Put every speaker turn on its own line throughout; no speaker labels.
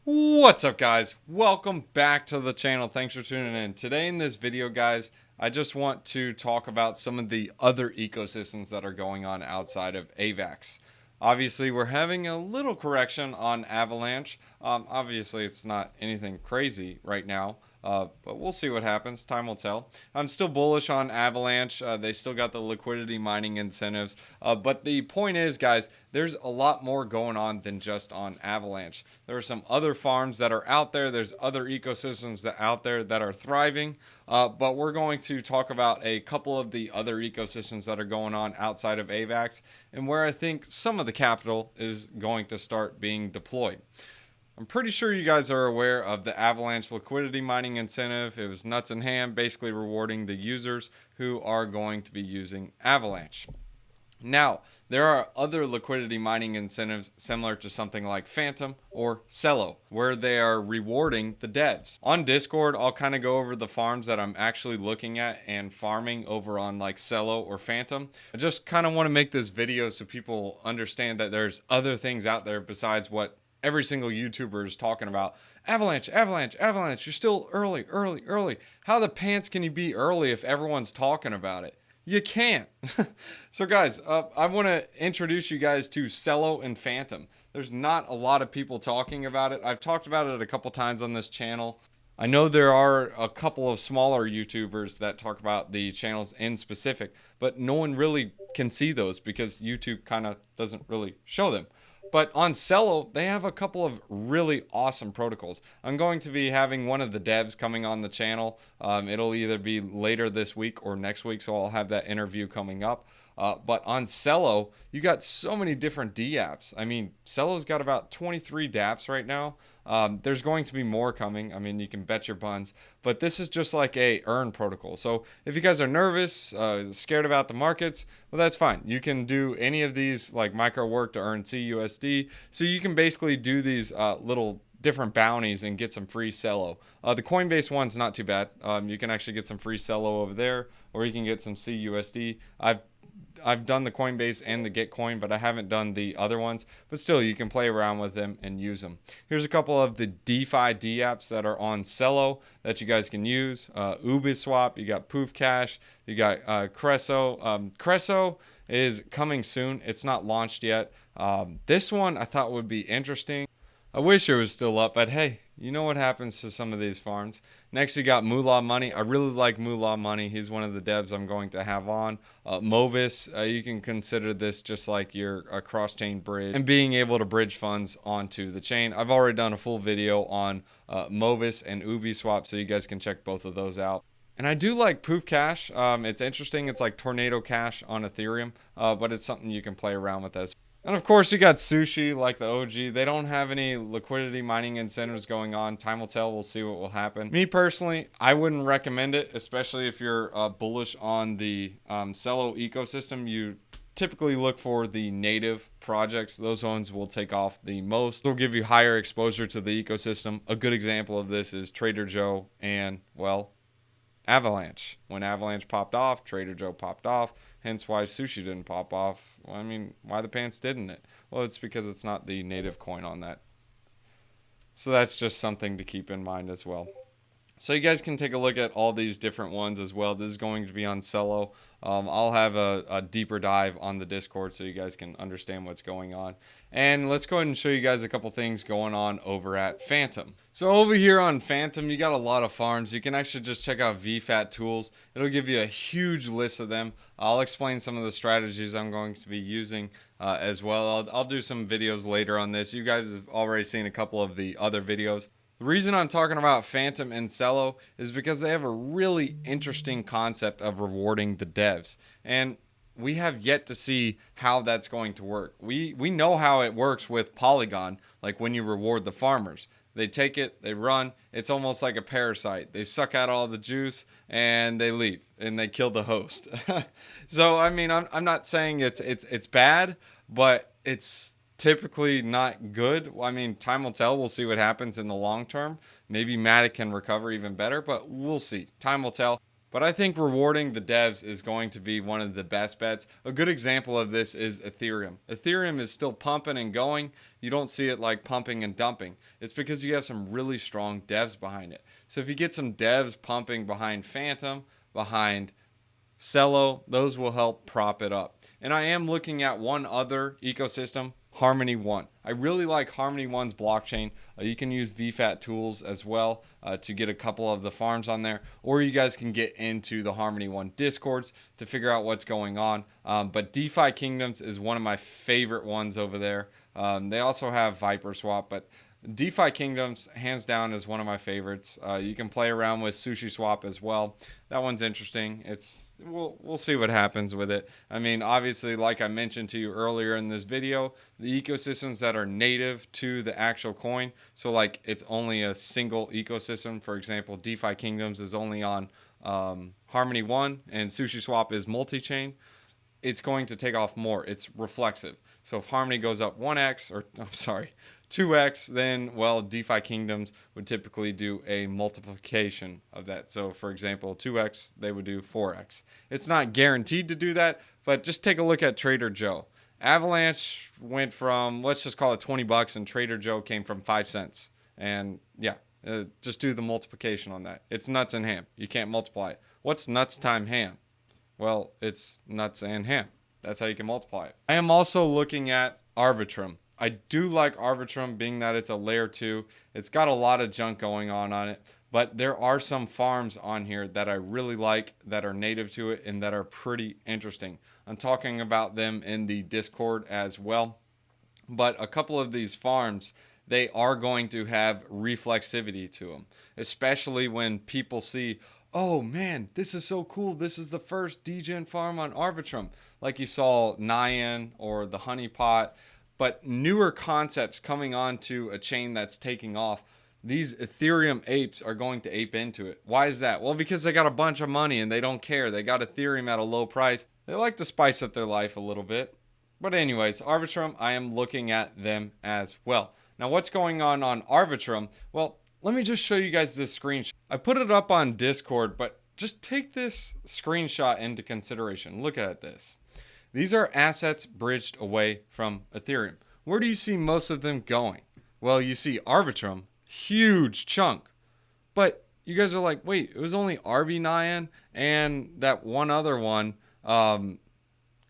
What's up, guys? Welcome back to the channel. Thanks for tuning in. Today in this video, guys, I just want to talk about some of the other ecosystems that are going on outside of Avax. Obviously, we're having a little correction on Avalanche. Obviously, it's not anything crazy right now, but we'll see what happens. Time will tell. I'm still bullish on Avalanche. They still got the liquidity mining incentives. But the point is, guys, there's a lot more going on than just on Avalanche. There are some other farms that are out there. There's other ecosystems that out there that are thriving. But we're going to talk about a couple of the other ecosystems that are going on outside of AVAX and where I think some of the capital is going to start being deployed. I'm pretty sure you guys are aware of the Avalanche liquidity mining incentive. It was nuts and ham, basically rewarding the users who are going to be using Avalanche. Now, there are other liquidity mining incentives similar to something like Fantom or Celo, where they are rewarding the devs. On Discord, I'll kind of go over the farms that I'm actually looking at and farming over on like Celo or Fantom. I just kind of want to make this video so people understand that there's other things out there besides what every single YouTuber is talking about. Avalanche, Avalanche, Avalanche, you're still early, early, early. How the pants can you be early if everyone's talking about it? You can't. So guys, I want to introduce you guys to Celo and Fantom. There's not a lot of people talking about it. I've talked about it a couple times on this channel. I know there are a couple of smaller YouTubers that talk about the channels in specific, but no one really can see those because YouTube kind of doesn't really show them. But on Celo, they have a couple of really awesome protocols. I'm going to be having one of the devs coming on the channel. It'll either be later this week or next week, so I'll have that interview coming up. But on Celo, you got so many different dApps. I mean, Celo's got about 23 dApps right now. There's going to be more coming. I mean, you can bet your buns. But this is just like a earn protocol. So if you guys are nervous, scared about the markets, well, that's fine. You can do any of these like micro work to earn CUSD. So you can basically do these little different bounties and get some free Celo. The Coinbase one's not too bad. You can actually get some free Celo over there, or you can get some CUSD. I've done the Coinbase and the Gitcoin, but I haven't done the other ones. But still, you can play around with them and use them. Here's a couple of the DeFi dApps that are on Celo that you guys can use. Uniswap, you got Cash, you got Creso. Creso is coming soon. It's not launched yet. This one I thought would be interesting. I wish it was still up, but hey, you know what happens to some of these farms. Next, you got Moolah Money. I really like Moolah Money. He's one of the devs I'm going to have on. Movis, you can consider this just like your cross-chain bridge and being able to bridge funds onto the chain. I've already done a full video on Movis and Uniswap, so you guys can check both of those out. And I do like Cash. It's interesting. It's like Tornado Cash on Ethereum, but it's something you can play around with as. And of course, you got Sushi, like the OG. They don't have any liquidity mining incentives going on. Time will tell. We'll see what will happen. Me personally, I wouldn't recommend it, especially if you're bullish on the Celo ecosystem. You typically look for the native projects. Those ones will take off the most. They'll give you higher exposure to the ecosystem. A good example of this is Trader Joe and, well, Avalanche. When Avalanche popped off, Trader Joe popped off. Hence why Sushi didn't pop off. Well, I mean, why the pants didn't it? Well, it's because it's not the native coin on that. So that's just something to keep in mind as well. So you guys can take a look at all these different ones as well. This is going to be on Celo. I'll have a deeper dive on the Discord so you guys can understand what's going on. And let's go ahead and show you guys a couple things going on over at Fantom. So over here on Fantom, you got a lot of farms. You can actually just check out VFAT tools. It'll give you a huge list of them. I'll explain some of the strategies I'm going to be using as well. I'll do some videos later on this. You guys have already seen a couple of the other videos. The reason I'm talking about Fantom and Celo is because they have a really interesting concept of rewarding the devs. And we have yet to see how that's going to work. We know how it works with Polygon, like when you reward the farmers. They take it, they run. It's almost like a parasite. They suck out all the juice and they leave and they kill the host. So, I mean, I'm not saying it's bad, but it's typically not good. I mean, time will tell. We'll see what happens in the long term. Maybe Matic can recover even better, but we'll see. Time will tell. But I think rewarding the devs is going to be one of the best bets. A good example of this is Ethereum. Ethereum is still pumping and going. You don't see it like pumping and dumping. It's because you have some really strong devs behind it. So if you get some devs pumping behind Fantom, behind Celo, those will help prop it up. And I am looking at one other ecosystem, Harmony One. I really like Harmony One's blockchain. You can use VFAT tools as well to get a couple of the farms on there, or you guys can get into the Harmony One discords to figure out what's going on. But DeFi Kingdoms is one of my favorite ones over there. They also have Viper Swap, but DeFi Kingdoms, hands down, is one of my favorites. You can play around with Sushi Swap as well. That one's interesting. We'll see what happens with it. I mean, obviously, like I mentioned to you earlier in this video, the ecosystems that are native to the actual coin, so like it's only a single ecosystem. For example, DeFi Kingdoms is only on Harmony One, and Sushi Swap is multi-chain. It's going to take off more. It's reflexive. So if Harmony goes up 1x, or I'm sorry, 2x, then, well, DeFi Kingdoms would typically do a multiplication of that. So for example, 2x, they would do 4x. It's not guaranteed to do that, but just take a look at Trader Joe. Avalanche went from, let's just call it 20 bucks, and Trader Joe came from 5 cents. And yeah, just do the multiplication on that. It's nuts and ham. You can't multiply it. What's nuts times ham? Well, it's nuts and ham. That's how you can multiply it. I am also looking at Arbitrum. I do like Arbitrum, being that it's a layer 2. It's got a lot of junk going on it, but there are some farms on here that I really like that are native to it and that are pretty interesting. I'm talking about them in the Discord as well. But a couple of these farms, they are going to have reflexivity to them, especially when people see, oh man, this is so cool. This is the first degen farm on Arbitrum. Like you saw Nyan or the Honeypot, but newer concepts coming onto a chain that's taking off. These Ethereum apes are going to ape into it. Why is that? Well, because they got a bunch of money and they don't care. They got Ethereum at a low price. They like to spice up their life a little bit. But anyways, Arbitrum, I am looking at them as well. Now, what's going on Arbitrum? Well, let me just show you guys this screenshot. I put it up on Discord, but just take this screenshot into consideration. Look at this. These are assets bridged away from Ethereum. Where do you see most of them going? Well, you see Arbitrum, huge chunk. But you guys are like, wait, it was only RB9 and that one other one,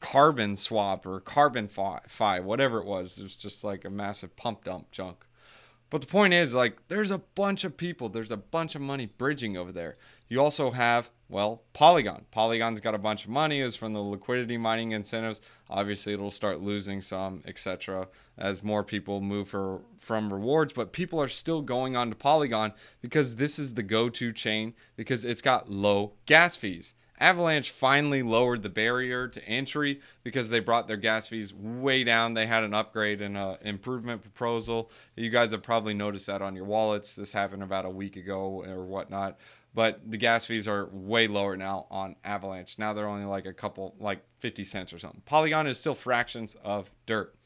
Carbon Swap or Carbon Fi, whatever it was. It was just like a massive pump dump chunk. But the point is, like, there's a bunch of people, there's a bunch of money bridging over there. You also have, well, Polygon. Polygon's got a bunch of money. It's from the liquidity mining incentives. Obviously, it'll start losing some, etc., as more people move from rewards. But people are still going on to Polygon because this is the go-to chain because it's got low gas fees. Avalanche finally lowered the barrier to entry because they brought their gas fees way down. They had an upgrade and an improvement proposal. You guys have probably noticed that on your wallets. This happened about a week ago or whatnot. But the gas fees are way lower now on Avalanche. Now they're only like a couple, like 50 cents or something. Polygon is still fractions of dirt.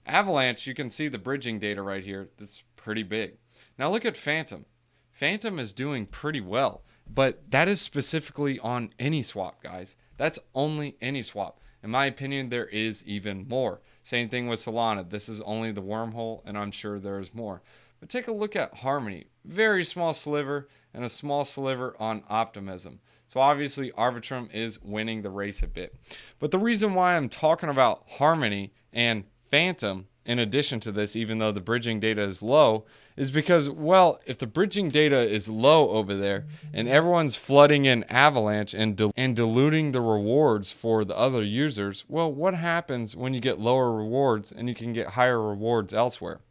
Avalanche, you can see the bridging data right here. That's pretty big. Now look at Fantom. Fantom is doing pretty well. But that is specifically on AnySwap, guys. That's only AnySwap. In my opinion, there is even more. Same thing with Solana. This is only the wormhole, and I'm sure there's more. But take a look at Harmony. Very small sliver, and a small sliver on Optimism. So obviously, Arbitrum is winning the race a bit. But the reason why I'm talking about Harmony and Fantom, in addition to this, even though the bridging data is low, is because, well, if the bridging data is low over there and everyone's flooding in Avalanche and diluting the rewards for the other users, well, what happens when you get lower rewards and you can get higher rewards elsewhere?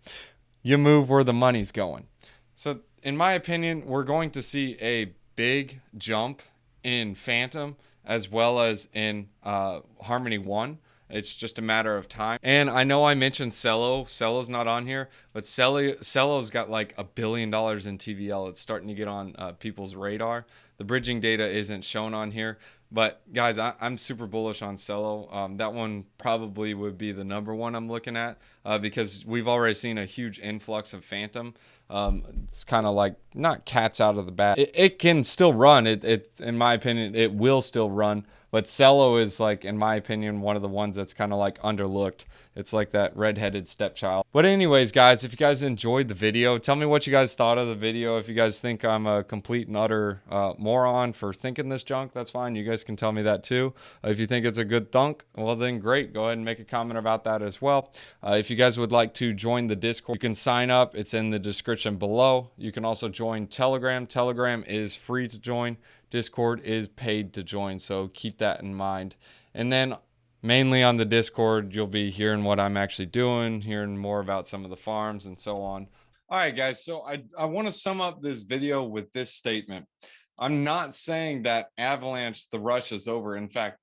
You move where the money's going. So in my opinion, we're going to see a big jump in Fantom as well as in Harmony 1. It's just a matter of time. And I know I mentioned Celo. Celo's not on here, but Celo's got like $1 billion in TVL. It's starting to get on people's radar. The bridging data isn't shown on here. But guys, I'm super bullish on Celo. That one probably would be the number one I'm looking at because we've already seen a huge influx of Fantom. It's kind of like not cats out of the bag. It can still run. It in my opinion, it will still run. But Celo is like, in my opinion, one of the ones that's kind of like underlooked. It's like that redheaded stepchild. But anyways, guys, if you guys enjoyed the video, tell me what you guys thought of the video. If you guys think I'm a complete and utter moron for thinking this junk, that's fine. You guys can tell me that too. If you think it's a good thunk, well then great. Go ahead and make a comment about that as well. If you guys would like to join the Discord, you can sign up. It's in the description below. You can also join Telegram. Telegram is free to join. Discord is paid to join, so keep that in mind. And then mainly on the Discord, you'll be hearing what I'm actually doing, hearing more about some of the farms and so on. All right, guys, so I want to sum up this video with this statement. I'm not saying that Avalanche, the rush is over. In fact,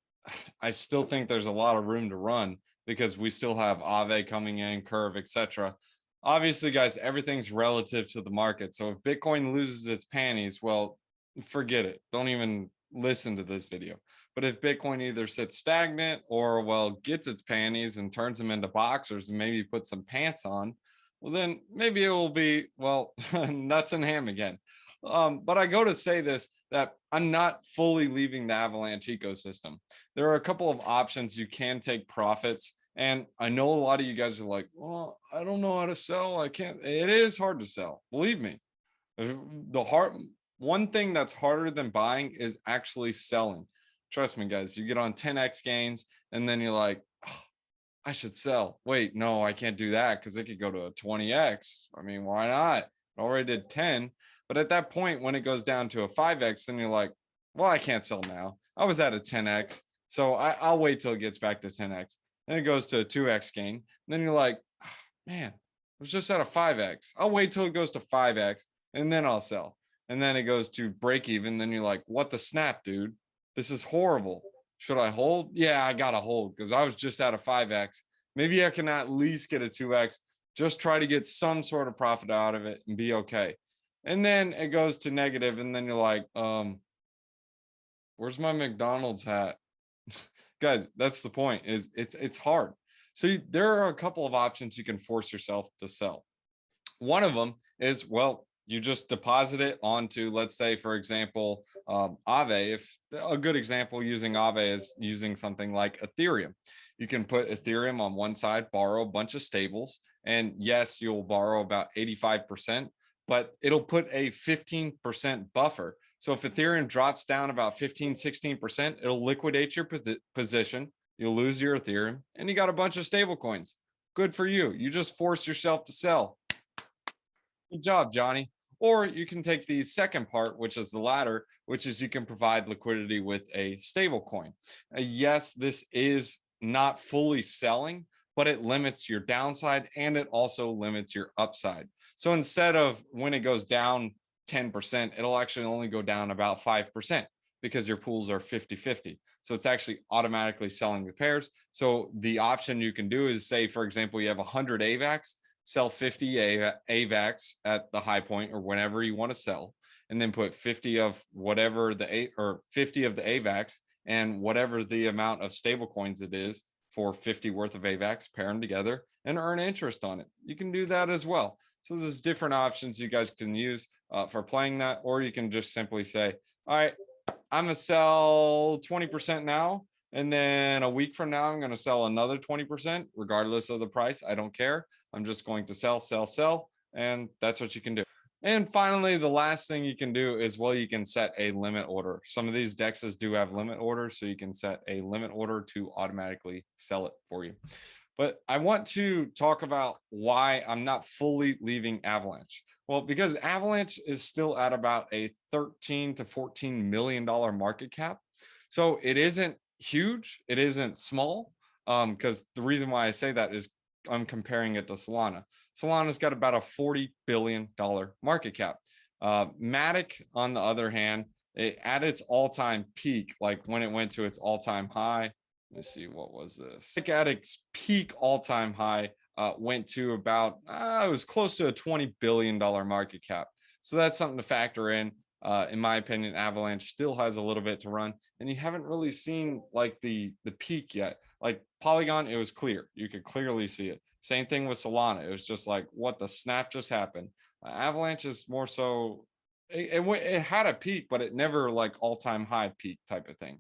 I still think there's a lot of room to run because we still have Aave coming in, Curve, etc. Obviously, guys, everything's relative to the market. So if Bitcoin loses its panties, well, forget it. Don't even listen to this video. But if Bitcoin either sits stagnant or, well, gets its panties and turns them into boxers and maybe put some pants on, well, then maybe it will be, well, nuts and ham again. But I go to say this, that I'm not fully leaving the Avalanche ecosystem. There are a couple of options you can take profits. And I know a lot of you guys are like, well, I don't know how to sell. I can't. It is hard to sell. Believe me. The hard one thing that's harder than buying is actually selling. Trust me, guys. You get on 10x gains and then you're like, oh, I should sell. Wait, no, I can't do that because it could go to a 20x. I mean, why not? I already did 10. But at that point, when it goes down to a 5x, then you're like, well, I can't sell now. I was at a 10x. So I'll wait till it gets back to 10x. Then it goes to a 2x gain. And then you're like, oh, man, I was just at a 5x. I'll wait till it goes to 5x and then I'll sell. And then it goes to break even. Then you're like, what the snap, dude? This is horrible. Should I hold? Yeah, I got to hold because I was just at a 5x. Maybe I can at least get a 2x. Just try to get some sort of profit out of it and be okay. And then it goes to negative, and then you're like, where's my McDonald's hat? Guys, that's the point. Is it's hard. So there are a couple of options you can force yourself to sell. One of them is, well, you just deposit it onto, let's say, for example, Aave. If a good example using Aave is using something like Ethereum. You can put Ethereum on one side, borrow a bunch of stables, and yes, you'll borrow about 85%, but it'll put a 15% buffer. So if Ethereum drops down about 15, 16%, it'll liquidate your position. You'll lose your Ethereum, and you got a bunch of stable coins. Good for you. You just force yourself to sell. Good job, Johnny. Or you can take the second part, which is the latter, which is you can provide liquidity with a stable coin. Yes, this is not fully selling, but it limits your downside and it also limits your upside. So instead of when it goes down 10%, it'll actually only go down about 5% because your pools are 50-50. So it's actually automatically selling the pairs. So the option you can do is, say, for example, you have 100 AVAX, sell 50 AVAX at the high point or whenever you want to sell, and then put 50 of whatever or 50 of the AVAX and whatever the amount of stable coins it is for 50 worth of AVAX, pair them together and earn interest on it. You can do that as well. So there's different options you guys can use for playing that, or you can just simply say, all right, I'm gonna sell 20% now, and then a week from now I'm going to sell another 20% regardless of the price. I don't care. I'm just going to sell, and that's what you can do. And finally, the last thing you can do is, well, you can set a limit order. Some of these dexes do have limit orders, so you can set a limit order to automatically sell it for you. But I want to talk about why I'm not fully leaving Avalanche. Well, because Avalanche is still at about a $13 to $14 million market cap. So it isn't huge. It isn't small. Because the reason why I say that is I'm comparing it to Solana. Solana's got about a $40 billion market cap. Matic, on the other hand, at its all-time peak, like when it went to its all-time high, let's see, what was this? At its peak all-time high, went to about, it was close to a $20 billion market cap. So that's something to factor in. In my opinion, Avalanche still has a little bit to run, and you haven't really seen like the peak yet. Like Polygon, it was clear. You could clearly see it. Same thing with Solana. It was just like, what the snap just happened. Avalanche is more so, it had a peak, but it never like all-time high peak type of thing.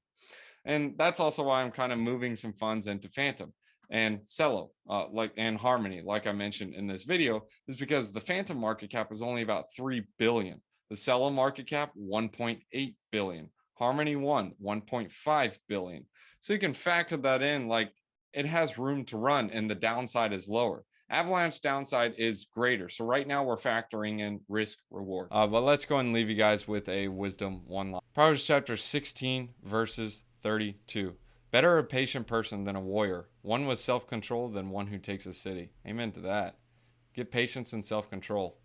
And that's also why I'm kind of moving some funds into Fantom and Celo, and Harmony, like I mentioned in this video, is because the Fantom market cap is only about 3 billion. The Celo market cap 1.8 billion. Harmony 1.5 billion. So you can factor that in, like it has room to run and the downside is lower. Avalanche downside is greater. So right now we're factoring in risk reward. But let's go and leave you guys with a wisdom one line. Proverbs chapter 16 verses 32. Better a patient person than a warrior, one with self-control than one who takes a city. Amen to that. Get patience and self-control.